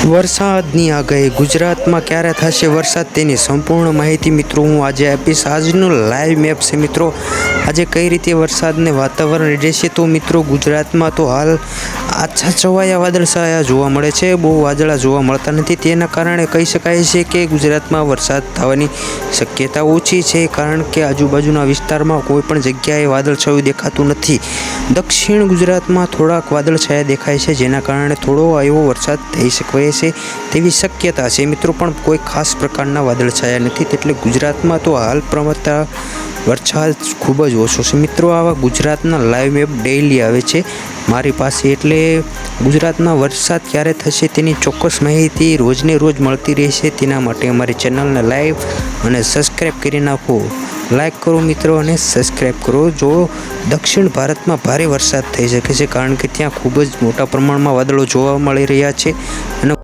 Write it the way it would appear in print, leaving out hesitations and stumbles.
વરસાદની આગાહી ગુજરાતમાં ક્યારે થશે વરસાદ તેની સંપૂર્ણ માહિતી મિત્રો હું આજે આપીશ। આજનું લાઈવ મેપ છે મિત્રો। આજે કઈ રીતે વરસાદને વાતાવરણ રહેશે તો મિત્રો ગુજરાતમાં તો હાલ આછા છવાયા વાદળછાયા જોવા મળે છે, બહુ વાદળા જોવા મળતા નથી। તેના કારણે કહી શકાય છે કે ગુજરાતમાં વરસાદ થવાની શક્યતા ઓછી છે, કારણ કે આજુબાજુના વિસ્તારમાં કોઈ પણ જગ્યાએ વાદળછાયું દેખાતું નથી। દક્ષિણ ગુજરાતમાં થોડાક વાદળછાયા દેખાય છે, જેના કારણે થોડો એવો વરસાદ થઈ શકે છે તેવી શક્યતા છે મિત્રો, પણ કોઈ ખાસ પ્રકારના વાદળછાયા નથી। એટલે ગુજરાતમાં તો હાલ પ્રમાણતા વરસાદ ખૂબ જ ઓછો છે મિત્રો। આવા ગુજરાતના લાઈવ મેપ ડેઇલી આવે છે મારી પાસે, એટલે ગુજરાતમાં વરસાદ ક્યારે થશે તેની ચોક્કસ માહિતી રોજને રોજ મળતી રહેશે। તેના માટે અમારી ચેનલને લાઈવ અને સબસ્ક્રાઈબ કરી નાખો, લાઈક કરો મિત્રો અને સબસ્ક્રાઈબ કરો। જો દક્ષિણ ભારતમાં ભારે વરસાદ થઈ શકે છે, કારણ કે ત્યાં ખૂબ જ મોટા પ્રમાણમાં વાદળો જોવા મળી રહ્યા છે અને